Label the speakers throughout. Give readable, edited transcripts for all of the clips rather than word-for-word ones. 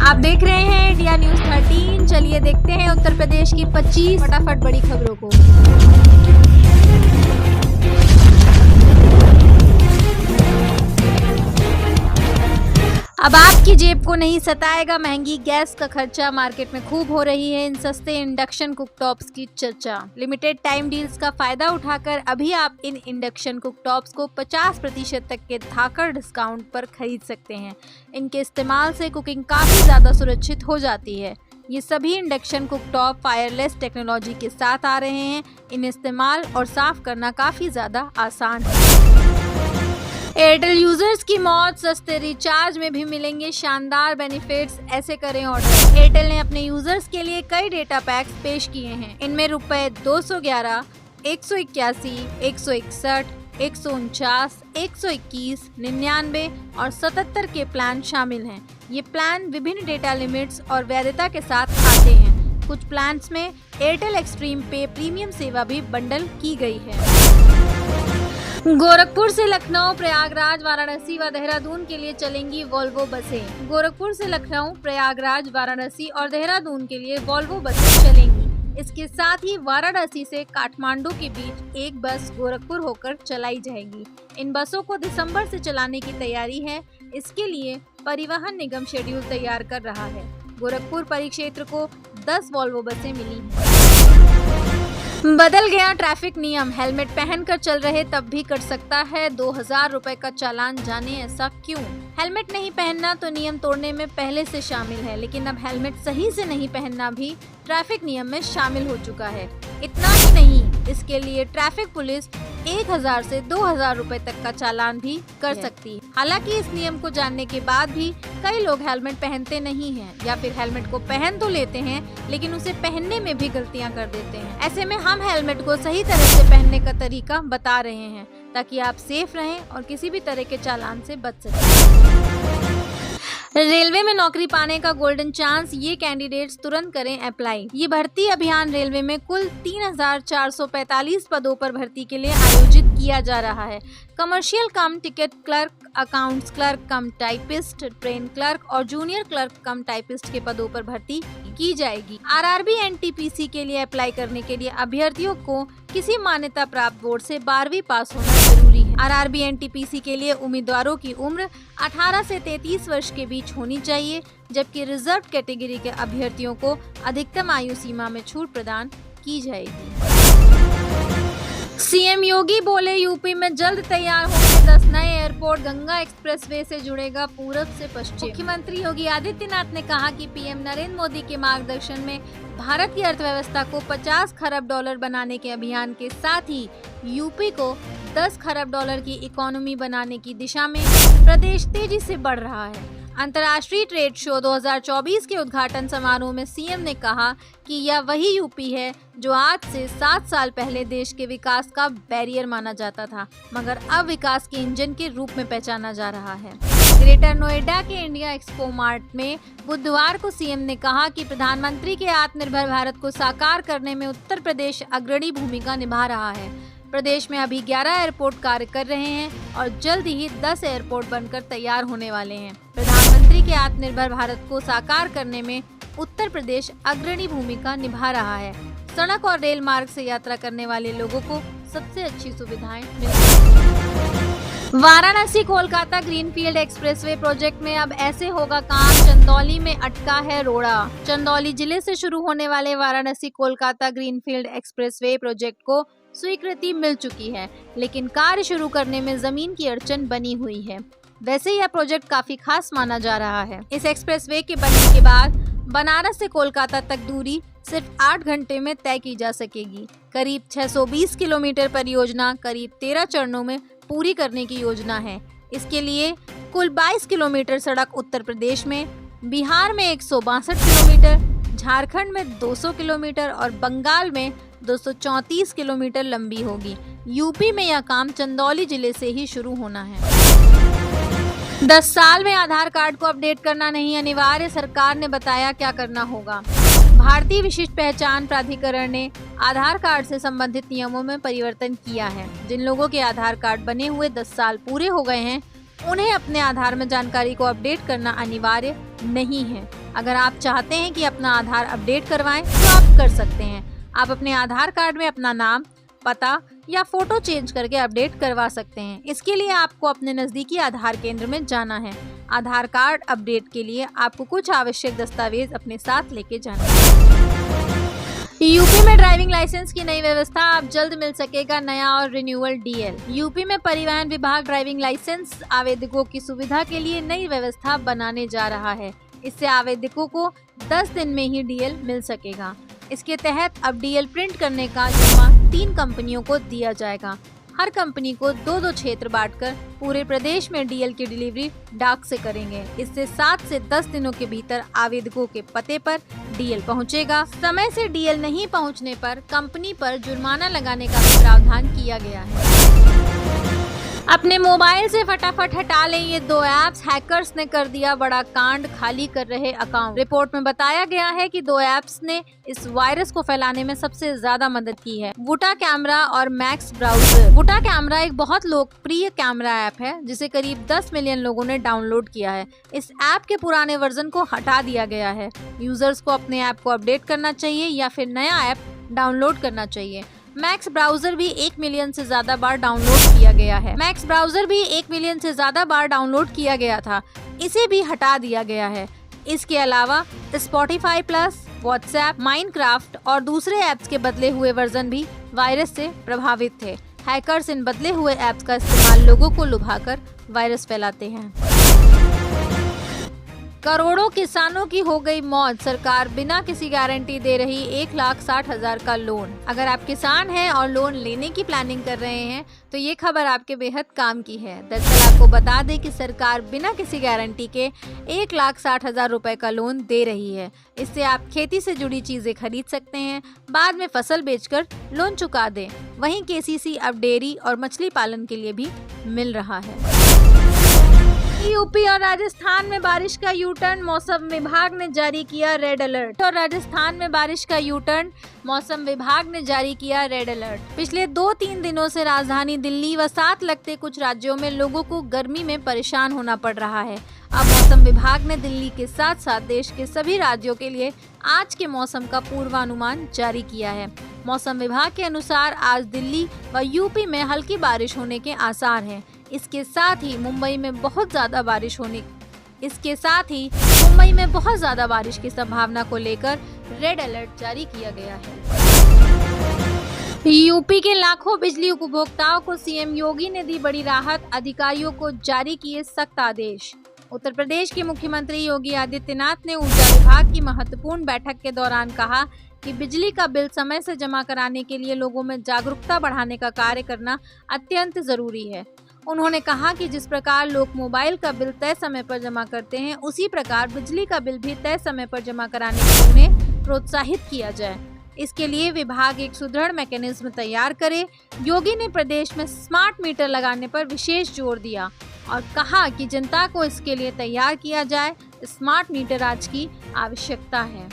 Speaker 1: आप देख रहे हैं इंडिया न्यूज 13। चलिए देखते हैं उत्तर प्रदेश की 25 फटाफट बड़ी खबरों को। अब आपकी जेब को नहीं सताएगा महंगी गैस का खर्चा। मार्केट में खूब हो रही है इन सस्ते इंडक्शन कुकटॉप्स की चर्चा। लिमिटेड टाइम डील्स का फायदा उठाकर अभी आप इन इंडक्शन कुकटॉप्स को 50% तक के धाकड़ डिस्काउंट पर खरीद सकते हैं। इनके इस्तेमाल से कुकिंग काफी ज्यादा सुरक्षित हो जाती है। ये सभी इंडक्शन कुकटॉप फायरलेस टेक्नोलॉजी के साथ आ रहे हैं। इन्हें इस्तेमाल और साफ करना काफी ज्यादा आसान है। एयरटेल यूजर्स की मौत, सस्ते रिचार्ज में भी मिलेंगे शानदार बेनिफिट्स, ऐसे करें ऑर्डर। एयरटेल ने अपने यूजर्स के लिए कई डेटा पैक्स पेश किए हैं। इनमें रुपए 211, 181, 161, 149, 121, 99 और 77 के प्लान शामिल हैं। ये प्लान विभिन्न डेटा लिमिट्स और वैधता के साथ आते हैं। कुछ प्लान्स में एयरटेल एक्सट्रीम पे प्रीमियम सेवा भी बंडल की गई है। गोरखपुर से लखनऊ, प्रयागराज, वाराणसी व देहरादून के लिए चलेंगी वोल्वो बसें। गोरखपुर से लखनऊ, प्रयागराज, वाराणसी और देहरादून के लिए वोल्वो बसें चलेंगी। इसके साथ ही वाराणसी से काठमांडू के बीच एक बस गोरखपुर होकर चलाई जाएगी। इन बसों को दिसंबर से चलाने की तैयारी है। इसके लिए परिवहन निगम शेड्यूल तैयार कर रहा है। गोरखपुर परिक्षेत्र को 10 वोल्वो बसें मिली हैं। बदल गया ट्रैफिक नियम, हेलमेट पहनकर चल रहे तब भी कट सकता है 2000 रुपए का चालान। जाने ऐसा क्यों? हेलमेट नहीं पहनना तो नियम तोड़ने में पहले से शामिल है, लेकिन अब हेलमेट सही से नहीं पहनना भी ट्रैफिक नियम में शामिल हो चुका है। इतना ही नहीं, इसके लिए ट्रैफिक पुलिस 1000 से 2000 रुपए तक का चालान भी कर सकती है। हालांकि इस नियम को जानने के बाद भी कई लोग हेलमेट पहनते नहीं हैं, या फिर हेलमेट को पहन तो लेते हैं लेकिन उसे पहनने में भी गलतियां कर देते हैं। ऐसे में हम हेलमेट को सही तरह से पहनने का तरीका बता रहे हैं, ताकि आप सेफ रहें और किसी भी तरह के चालान से बच सकें। रेलवे में नौकरी पाने का गोल्डन चांस, ये कैंडिडेट्स तुरंत करें अप्लाई। ये भर्ती अभियान रेलवे में कुल 3445 पदों पर भर्ती के लिए आयोजित किया जा रहा है। कमर्शियल कम टिकट क्लर्क, अकाउंट्स क्लर्क कम टाइपिस्ट, ट्रेन क्लर्क और जूनियर क्लर्क कम टाइपिस्ट के पदों पर भर्ती की जाएगी। आरआरबी एनटीपीसी के लिए अप्लाई करने के लिए अभ्यर्थियों को किसी मान्यता प्राप्त बोर्ड से 12वीं पास होना जरूरी है। आरआरबी एनटीपीसी के लिए उम्मीदवारों की उम्र 18 से 33 वर्ष के बीच होनी चाहिए, जबकि रिजर्व कैटेगरी के अभ्यर्थियों को अधिकतम आयु सीमा में छूट प्रदान की जाएगी। सीएम योगी बोले, यूपी में जल्द तैयार होंगे 10 नए एयरपोर्ट। गंगा एक्सप्रेसवे से जुड़ेगा पूरब से पश्चिम। मुख्यमंत्री योगी आदित्यनाथ ने कहा कि पीएम नरेंद्र मोदी के मार्गदर्शन में भारत की अर्थव्यवस्था को 50 खरब डॉलर बनाने के अभियान के साथ ही यूपी को 10 खरब डॉलर की इकोनॉमी बनाने की दिशा में प्रदेश तेजी से बढ़ रहा है। अंतर्राष्ट्रीय ट्रेड शो 2024 के उद्घाटन समारोह में सीएम ने कहा कि यह वही यूपी है जो आज से 7 साल पहले देश के विकास का बैरियर माना जाता था, मगर अब विकास के इंजन के रूप में पहचाना जा रहा है। ग्रेटर नोएडा के इंडिया एक्सपो मार्ट में बुधवार को सीएम ने कहा कि प्रधानमंत्री के आत्मनिर्भर भारत को साकार करने में उत्तर प्रदेश अग्रणी भूमिका निभा रहा है। प्रदेश में अभी 11 एयरपोर्ट कार्य कर रहे हैं और जल्द ही 10 एयरपोर्ट बनकर तैयार होने वाले हैं। प्रधानमंत्री के आत्मनिर्भर भारत को साकार करने में उत्तर प्रदेश अग्रणी भूमिका निभा रहा है। सड़क और रेल मार्ग से यात्रा करने वाले लोगों को सबसे अच्छी सुविधाएं मिलेंगी। Varanasi Kolkata greenfield expressway project में अब ऐसे होगा काम, चंदौली में अटका है रोड़ा। चंदौली जिले से शुरू होने वाले Varanasi Kolkata greenfield expressway project को स्वीकृति मिल चुकी है, लेकिन कार्य शुरू करने में जमीन की अड़चन बनी हुई है। वैसे यह प्रोजेक्ट काफी खास माना जा रहा है। इस एक्सप्रेसवे के बनने के बाद बनारस से कोलकाता तक दूरी सिर्फ 8 घंटे में तय की जा सकेगी। करीब 620 किलोमीटर परियोजना करीब 13 चरणों में पूरी करने की योजना है। इसके लिए कुल 22 किलोमीटर सड़क उत्तर प्रदेश में, बिहार में 162 किलोमीटर, झारखंड में 200 किलोमीटर और बंगाल में 234 किलोमीटर लंबी होगी। यूपी में यह काम चंदौली जिले से ही शुरू होना है। 10 साल में आधार कार्ड को अपडेट करना नहीं अनिवार्य, सरकार ने बताया क्या करना होगा। भारतीय विशिष्ट पहचान प्राधिकरण ने आधार कार्ड से संबंधित नियमों में परिवर्तन किया है। जिन लोगों के आधार कार्ड बने हुए 10 साल पूरे हो गए हैं, उन्हें अपने आधार में जानकारी को अपडेट करना अनिवार्य नहीं है। अगर आप चाहते हैं कि अपना आधार अपडेट करवाएं तो आप कर सकते हैं। आप अपने आधार कार्ड में अपना नाम, पता या फोटो चेंज करके अपडेट करवा सकते हैं। इसके लिए आपको अपने नजदीकी आधार केंद्र में जाना है। आधार कार्ड अपडेट के लिए आपको कुछ आवश्यक दस्तावेज अपने साथ लेके जाना है। यूपी में ड्राइविंग लाइसेंस की नई व्यवस्था, अब जल्द मिल सकेगा नया और रिन्यूअल डीएल। यूपी में परिवहन विभाग ड्राइविंग लाइसेंस आवेदकों की सुविधा के लिए नई व्यवस्था बनाने जा रहा है। इससे आवेदकों को 10 दिन में ही डीएल मिल सकेगा। इसके तहत अब डीएल प्रिंट करने का जिम्मा 3 कंपनियों को दिया जाएगा। हर कंपनी को 2-2 क्षेत्र बांटकर पूरे प्रदेश में डीएल की डिलीवरी डाक से करेंगे। इससे 7 से 10 दिनों के भीतर आवेदकों के पते पर डीएल पहुंचेगा। समय से डीएल नहीं पहुंचने पर कंपनी पर जुर्माना लगाने का भी प्रावधान किया गया है। अपने मोबाइल से फटाफट हटा लें ये 2 ऐप्स, हैकर्स ने कर दिया बड़ा कांड, खाली कर रहे अकाउंट। रिपोर्ट में बताया गया है कि 2 ऐप्स ने इस वायरस को फैलाने में सबसे ज्यादा मदद की है, वुटा कैमरा और मैक्स ब्राउजर। वुटा कैमरा एक बहुत लोकप्रिय कैमरा ऐप है जिसे करीब 10 मिलियन लोगों ने डाउनलोड किया है। इस ऐप के पुराने वर्जन को हटा दिया गया है। यूजर्स को अपने ऐप को अपडेट करना चाहिए या फिर नया ऐप डाउनलोड करना चाहिए। मैक्स ब्राउजर भी 1 मिलियन से ज्यादा बार डाउनलोड किया गया है। मैक्स ब्राउजर भी 1 मिलियन से ज्यादा बार डाउनलोड किया गया था, इसे भी हटा दिया गया है। इसके अलावा स्पॉटिफाई प्लस, व्हाट्सएप, माइनक्राफ्ट और दूसरे ऐप्स के बदले हुए वर्जन भी वायरस से प्रभावित थे। हैकर्स इन बदले हुए ऐप्स का इस्तेमाल लोगों को लुभाकर वायरस फैलाते हैं। करोड़ों किसानों की हो गई मौत, सरकार बिना किसी गारंटी दे रही 1,60,000 का लोन। अगर आप किसान हैं और लोन लेने की प्लानिंग कर रहे हैं तो ये खबर आपके बेहद काम की है। दरअसल आपको बता दें कि सरकार बिना किसी गारंटी के 1,60,000 रुपए का लोन दे रही है। इससे आप खेती से जुड़ी चीजें खरीद सकते हैं, बाद में फसल बेचकर लोन चुका दें। वहीं केसीसी अब डेयरी और मछली पालन के लिए भी मिल रहा है। यूपी और राजस्थान में बारिश का यू-टर्न, मौसम विभाग ने जारी किया रेड अलर्ट। और राजस्थान में बारिश का यू-टर्न, मौसम विभाग ने जारी किया रेड अलर्ट। पिछले 2-3 दिनों से राजधानी दिल्ली व साथ लगते कुछ राज्यों में लोगों को गर्मी में परेशान होना पड़ रहा है। अब मौसम विभाग ने दिल्ली के साथ साथ देश के सभी राज्यों के लिए आज के मौसम का पूर्वानुमान जारी किया है। मौसम विभाग के अनुसार आज दिल्ली व यूपी में हल्की बारिश होने के आसार हैं। इसके साथ ही मुंबई में बहुत ज्यादा बारिश की संभावना को लेकर रेड अलर्ट जारी किया गया है। यूपी के लाखों बिजली उपभोक्ताओं को सीएम योगी ने दी बड़ी राहत, अधिकारियों को जारी किए सख्त आदेश। उत्तर प्रदेश के मुख्यमंत्री योगी आदित्यनाथ ने ऊर्जा विभाग की महत्वपूर्ण बैठक के दौरान कहा कि बिजली का बिल समय से जमा कराने के लिए लोगों में जागरूकता बढ़ाने का कार्य करना अत्यंत जरूरी है। उन्होंने कहा कि जिस प्रकार लोग मोबाइल का बिल तय समय पर जमा करते हैं, उसी प्रकार बिजली का बिल भी तय समय पर जमा कराने के लिए उन्हें प्रोत्साहित किया जाए। इसके लिए विभाग एक सुदृढ़ मैकेनिज्म तैयार करे। योगी ने प्रदेश में स्मार्ट मीटर लगाने पर विशेष जोर दिया और कहा कि जनता को इसके लिए तैयार किया जाए। स्मार्ट मीटर आज की आवश्यकता है।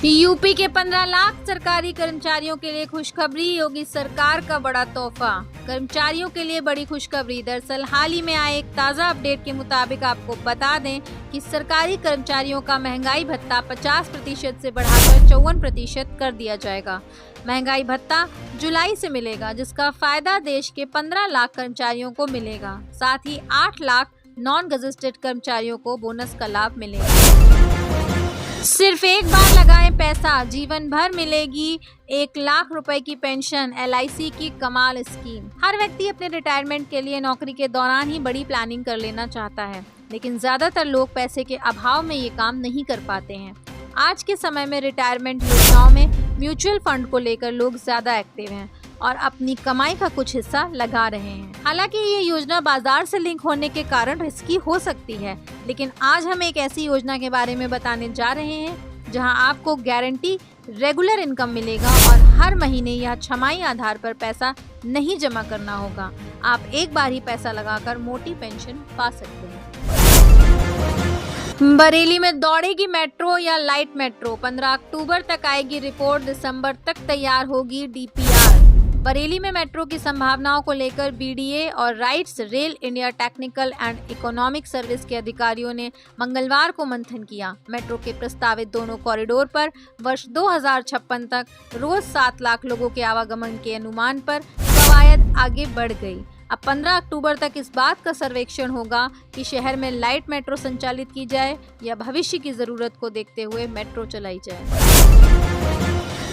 Speaker 1: यूपी के 15 लाख सरकारी कर्मचारियों के लिए खुशखबरी, योगी सरकार का बड़ा तोहफा। कर्मचारियों के लिए बड़ी खुशखबरी। दरअसल हाल ही में आए एक ताज़ा अपडेट के मुताबिक आपको बता दें कि सरकारी कर्मचारियों का महंगाई भत्ता 50% से बढ़ाकर 54% कर दिया जाएगा। महंगाई भत्ता जुलाई से मिलेगा, जिसका फायदा देश के 15 लाख कर्मचारियों को मिलेगा। साथ ही 8 लाख नॉन गजेटेड कर्मचारियों को बोनस का लाभ मिलेगा। सिर्फ एक बार लगाएं पैसा, जीवन भर मिलेगी 1 लाख रुपए की पेंशन। LIC की कमाल स्कीम। हर व्यक्ति अपने रिटायरमेंट के लिए नौकरी के दौरान ही बड़ी प्लानिंग कर लेना चाहता है, लेकिन ज्यादातर लोग पैसे के अभाव में ये काम नहीं कर पाते हैं। आज के समय में रिटायरमेंट योजनाओं में म्यूचुअल फंड को लेकर लोग ज्यादा एक्टिव हैं और अपनी कमाई का कुछ हिस्सा लगा रहे हैं। हालांकि ये योजना बाजार से लिंक होने के कारण रिस्की हो सकती है, लेकिन आज हम एक ऐसी योजना के बारे में बताने जा रहे हैं जहां आपको गारंटी रेगुलर इनकम मिलेगा और हर महीने या छमाही आधार पर पैसा नहीं जमा करना होगा। आप एक बार ही पैसा लगाकर मोटी पेंशन पा सकते हैं। बरेली में दौड़ेगी मेट्रो या लाइट मेट्रो, 15 अक्टूबर तक आएगी रिपोर्ट, दिसंबर तक तैयार होगी DPR। बरेली में मेट्रो की संभावनाओं को लेकर बीडीए और rights rail India technical and economic service के अधिकारियों ने मंगलवार को मंथन किया। मेट्रो के प्रस्तावित दोनों कॉरिडोर पर वर्ष 2056 तक रोज 7 लाख लोगों के आवागमन के अनुमान पर कवायद आगे बढ़ गई। अब 15 अक्टूबर तक इस बात का सर्वेक्षण होगा कि शहर में लाइट मेट्रो संचालित की जाए या भविष्य की जरूरत को देखते हुए मेट्रो चलाई जाए।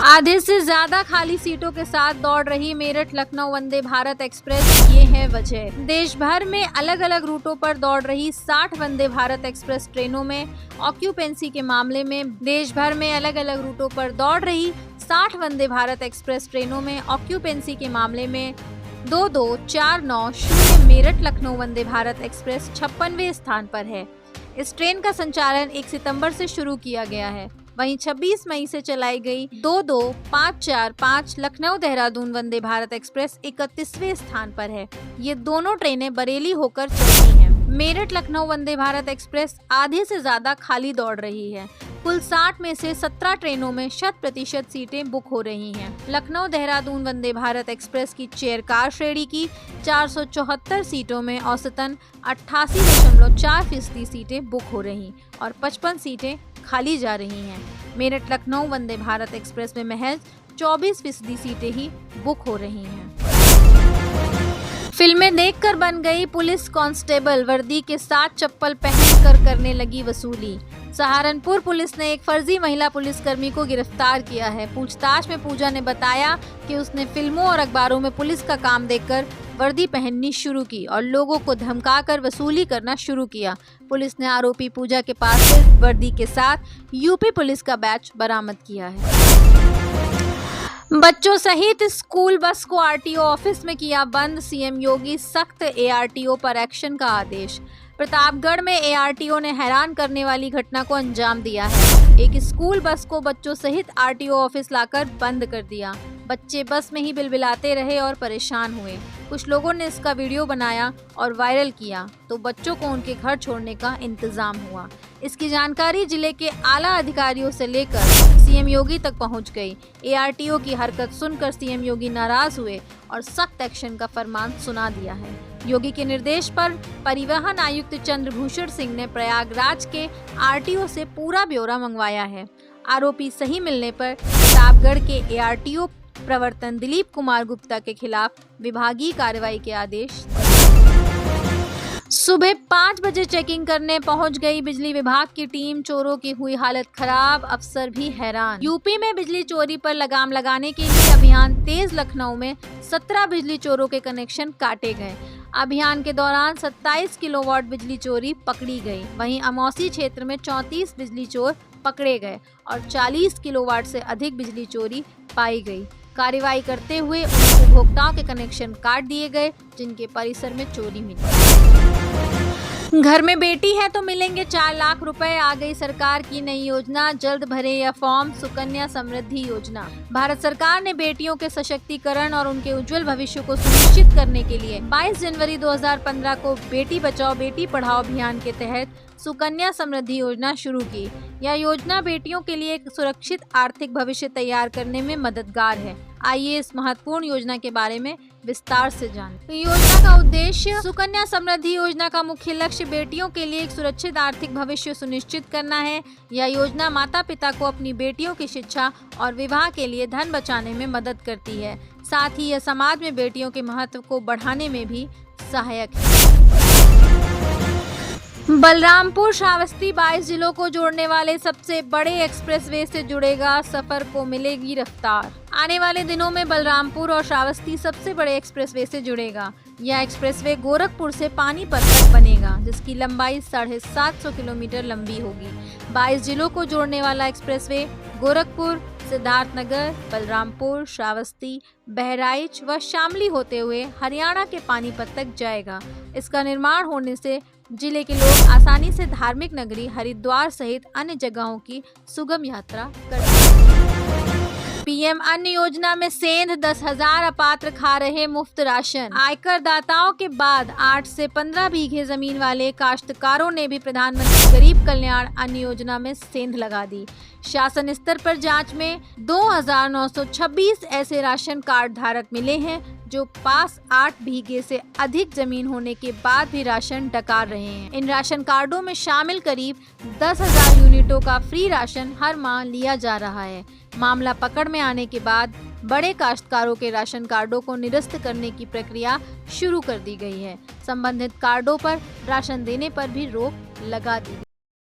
Speaker 1: आधे से ज्यादा खाली सीटों के साथ दौड़ रही मेरठ लखनऊ वंदे भारत एक्सप्रेस, ये है वजह। देश भर में अलग अलग रूटों पर दौड़ रही 60 वंदे भारत एक्सप्रेस ट्रेनों में ऑक्यूपेंसी के मामले में देश भर में अलग अलग रूटों पर दौड़ रही 60 वंदे भारत एक्सप्रेस ट्रेनों में ऑक्यूपेंसी के मामले में 22490 मेरठ लखनऊ वंदे भारत एक्सप्रेस 56वें स्थान पर है। इस ट्रेन का संचालन 1 सितंबर से शुरू किया गया है। वहीं 26 मई से चलाई गई 22545 लखनऊ देहरादून वंदे भारत एक्सप्रेस 31वें स्थान पर है। ये दोनों ट्रेनें बरेली होकर चलती हैं। मेरठ लखनऊ वंदे भारत एक्सप्रेस आधे से ज्यादा खाली दौड़ रही है। कुल 60 में से 17 ट्रेनों में 100% सीटें बुक हो रही हैं। लखनऊ देहरादून वंदे भारत एक्सप्रेस की चेयर कार श्रेणी की 474 सीटों में औसतन 88.4% सीटें बुक हो रही और 55 सीटें खाली जा रही हैं। मेरठ लखनऊ वंदे भारत एक्सप्रेस में महज 24% सीटें ही बुक हो रही हैं। फिल्में देखकर बन गई पुलिस कांस्टेबल, वर्दी के साथ चप्पल पहनकर करने लगी वसूली। सहारनपुर पुलिस ने एक फर्जी महिला पुलिसकर्मी को गिरफ्तार किया है। पूछताछ में पूजा ने बताया कि उसने फिल्मों और अखबारों में पुलिस का काम देखकर वर्दी पहननी शुरू की और लोगों को धमकाकर वसूली करना शुरू किया। पुलिस ने आरोपी पूजा के पास से वर्दी के साथ यूपी पुलिस का बैच बरामद किया है। बच्चों सहित स्कूल बस को आरटीओ ऑफिस में किया बंद, सीएम योगी सख्त, एआरटीओ पर एक्शन का आदेश। प्रतापगढ़ में एआरटीओ ने हैरान करने वाली घटना को अंजाम दिया है। एक स्कूल बस को बच्चों सहित आरटीओ ऑफिस लाकर बंद कर दिया। बच्चे बस में ही बिलबिलाते रहे और परेशान हुए। कुछ लोगों ने इसका वीडियो बनाया और वायरल किया तो बच्चों को उनके घर छोड़ने का इंतजाम हुआ। इसकी जानकारी जिले के आला अधिकारियों से लेकर सीएम योगी तक पहुंच गई। एआरटीओ की हरकत सुनकर सीएम योगी नाराज हुए और सख्त एक्शन का फरमान सुना दिया है। योगी के निर्देश पर परिवहन आयुक्त चंद्रभूषण सिंह ने प्रयागराज के आरटीओ से पूरा ब्यौरा मंगवाया है। आरोपी सही मिलने पर प्रतापगढ़ के एआरटीओ प्रवर्तन दिलीप कुमार गुप्ता के खिलाफ विभागीय कार्रवाई के आदेश। सुबह 5 बजे चेकिंग करने पहुंच गई बिजली विभाग की टीम, चोरों की हुई हालत खराब, अफसर भी हैरान। यूपी में बिजली चोरी पर लगाम लगाने के लिए अभियान तेज, लखनऊ में 17 बिजली चोरों के कनेक्शन काटे गए। अभियान के दौरान 27 किलोवाट बिजली चोरी पकड़ी गई। वहीं अमौसी क्षेत्र में 34 बिजली चोर पकड़े गए और 40 किलोवाट से अधिक बिजली चोरी पाई गई। कार्रवाई करते हुए उन उपभोक्ताओं के कनेक्शन काट दिए गए जिनके परिसर में चोरी मिली। घर में बेटी है तो मिलेंगे 4 लाख रुपए, आ गई सरकार की नई योजना, जल्द भरे यह फॉर्म, सुकन्या समृद्धि योजना। भारत सरकार ने बेटियों के सशक्तिकरण और उनके उज्जवल भविष्य को सुनिश्चित करने के लिए 22 जनवरी 2015 को बेटी बचाओ बेटी पढ़ाओ अभियान के तहत सुकन्या समृद्धि योजना शुरू की। यह योजना बेटियों के लिए एक सुरक्षित आर्थिक भविष्य तैयार करने में मददगार है। आइए इस महत्वपूर्ण योजना के बारे में विस्तार से जानें। योजना का उद्देश्य, सुकन्या समृद्धि योजना का मुख्य लक्ष्य बेटियों के लिए एक सुरक्षित आर्थिक भविष्य सुनिश्चित करना है। यह योजना माता पिता को अपनी बेटियों की शिक्षा और विवाह के लिए धन बचाने में मदद करती है। साथ ही यह समाज में बेटियों के महत्व को बढ़ाने में भी सहायक है। बलरामपुर श्रावस्ती 22 जिलों को जोड़ने वाले सबसे बड़े एक्सप्रेसवे से जुड़ेगा, सफर को मिलेगी रफ्तार। आने वाले दिनों में बलरामपुर और श्रावस्ती सबसे बड़े एक्सप्रेसवे से जुड़ेगा। यह एक्सप्रेसवे गोरखपुर से पानीपत तक बनेगा, जिसकी लंबाई 750 किलोमीटर लंबी होगी। 22 जिलों को जोड़ने वाला एक्सप्रेसवे गोरखपुर, सिद्धार्थनगर, बलरामपुर, श्रावस्ती, बहराइच व शामली होते हुए हरियाणा के पानीपत तक जाएगा। इसका निर्माण होने से जिले के लोग आसानी से धार्मिक नगरी हरिद्वार सहित अन्य जगहों की सुगम यात्रा कर सकते हैं। पीएम अन्न योजना में सेंध 10,000 अपात्र खा रहे मुफ्त राशन। आयकर दाताओं के बाद 8 से 15 बीघे जमीन वाले काश्तकारों ने भी प्रधानमंत्री गरीब कल्याण अन्न योजना में सेंध लगा दी। शासन स्तर पर जांच में 2,926 ऐसे राशन कार्ड धारक मिले हैं जो पास 8 बीघे से अधिक जमीन होने के बाद भी राशन डकार रहे हैं। इन राशन कार्डों में शामिल करीब 10,000 यूनिटों का फ्री राशन हर माह लिया जा रहा है। मामला पकड़ में आने के बाद बड़े काश्तकारों के राशन कार्डों को निरस्त करने की प्रक्रिया शुरू कर दी गई है। संबंधित कार्डों पर राशन देने पर भी रोक लगा दी गई।